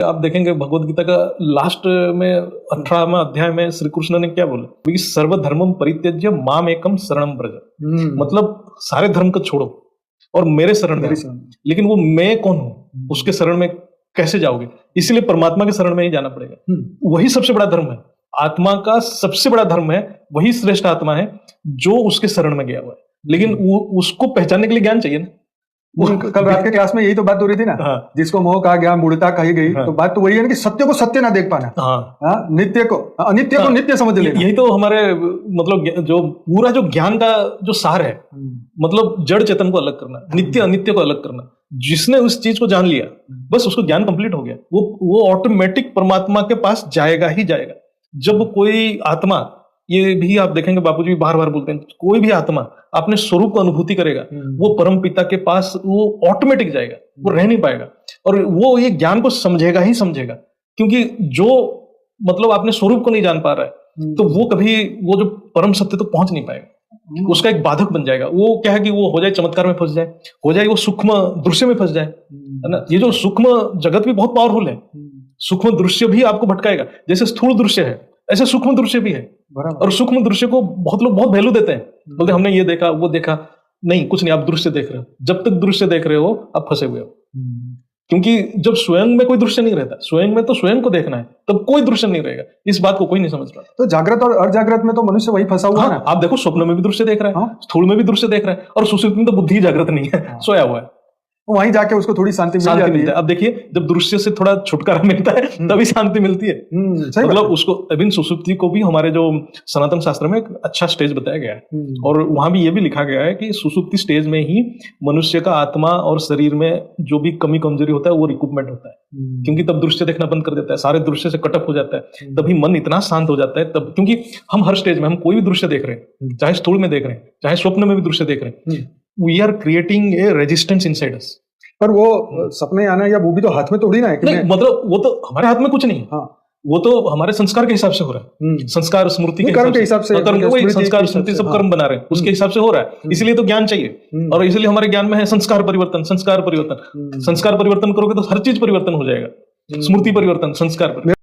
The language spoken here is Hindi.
आप देखेंगे भगवत गीता का लास्ट में 18वें अध्याय में श्री कृष्ण ने क्या बोला, सर्वधर्मम परित्यज्य माम एकम शरणम व्रज। मतलब सारे धर्म को छोड़ो और मेरे शरण में। लेकिन वो मैं कौन हूं, उसके शरण में कैसे जाओगे? इसलिए परमात्मा के शरण में ही जाना पड़ेगा। वही सबसे बड़ा धर्म है, आत्मा का सबसे बड़ा धर्म है, वही श्रेष्ठ आत्मा है जो उसके शरण में गया हुआ है। लेकिन उसको पहचानने के लिए ज्ञान चाहिए ना। कल रात के क्लास में यही तो बात हो रही थी ना। हाँ। जिसको मोह कहा गया, मूढ़ता कही गई। हाँ। तो बात तो वही है ना कि सत्य को सत्य ना देख पाना। हाँ। नित्य को अनित्य को नित्य समझ लेना। यही तो हमारे मतलब जो पूरा जो ज्ञान का जो सार है, मतलब जड़ चेतन को अलग करना, नित्य अनित्य को अलग करना। जिसने उस चीज को जान लिया, बस उसको ज्ञान कंप्लीट हो गया। वो ऑटोमेटिक परमात्मा के पास जाएगा ही जाएगा। जब कोई आत्मा, ये भी आप देखेंगे बापूजी भी बार बार बोलते हैं, कोई भी आत्मा अपने स्वरूप को अनुभूति करेगा, वो परम पिता के पास वो ऑटोमेटिक जाएगा, वो रह नहीं पाएगा। और वो ये ज्ञान को समझेगा ही समझेगा, क्योंकि जो मतलब अपने स्वरूप को नहीं जान पा रहा है, तो वो कभी वो जो परम सत्य तो पहुंच नहीं पाएगा। उसका एक बाधक बन जाएगा। वो क्या है कि वो हो जाए चमत्कार में फंस जाए, हो जाए वो सूक्ष्म दृश्य में फंस जाए, है ना। ये जो सूक्ष्म जगत भी बहुत पावरफुल है। सूक्ष्म दृश्य भी आपको भटकाएगा। जैसे स्थूल दृश्य है, ऐसे सूक्ष्म दृश्य भी है। और सूक्ष्म दृश्य को बहुत लोग बहुत वैल्यू देते हैं, बोलते हमने ये देखा वो देखा। नहीं, कुछ नहीं, आप दृश्य देख रहे हो। जब तक दृश्य देख रहे हो आप फंसे हुए हो, क्योंकि जब स्वयं में कोई दृश्य नहीं रहता, स्वयं में तो स्वयं को देखना है, तब कोई दृश्य नहीं रहेगा। इस बात को कोई नहीं समझ पाता। तो जागृत और अजागृत में तो मनुष्य वही फंसा हुआ है ना। आप देखो, स्वप्न में भी दृश्य देख रहा है, स्थूल में भी दृश्य देख रहा है, और सुषुप्ति में तो बुद्धि ही जागृत नहीं है, सोया हुआ है। वहीं जाके उसको थोड़ी शांति मिलती है। अब देखिए, जब दृश्य से थोड़ा छुटकारा मिलता है तभी शांति मिलती है। मतलब उसको अभी सुषुप्ति को भी हमारे जो सनातन शास्त्र में एक अच्छा स्टेज बताया गया है, और वहां भी ये भी लिखा गया है कि सुषुप्ति स्टेज में ही मनुष्य का आत्मा और शरीर में जो भी कमी कमजोरी होता है वो रिकूपमेंट होता है, क्योंकि तब दृश्य देखना बंद कर देता है, सारे दृश्य से कटअप हो जाता है, तभी मन इतना शांत हो जाता है। तब क्योंकि हम हर स्टेज में हम कोई भी दृश्य देख रहे हैं, चाहे स्थूल में देख रहे हैं, चाहे स्वप्न में भी दृश्य देख रहे हैं, we are creating a resistance inside us. पर वो सपने आना या वो भी तो हाथ में थोड़ी ना है। नहीं, मतलब वो तो हमारे हाथ में कुछ नहीं है। हाँ। वो तो हमारे संस्कार के हिसाब से हो रहा है, संस्कार स्मृति के हिसाब से, संस्कार स्मृति सब कर्म बना रहे हैं, उसके हिसाब से हो रहा है। इसलिए तो ज्ञान चाहिए, और इसलिए हमारे ज्ञान में है संस्कार परिवर्तन। संस्कार परिवर्तन, संस्कार परिवर्तन करोगे तो हर चीज परिवर्तन हो जाएगा। स्मृति परिवर्तन, संस्कार परिवर्तन।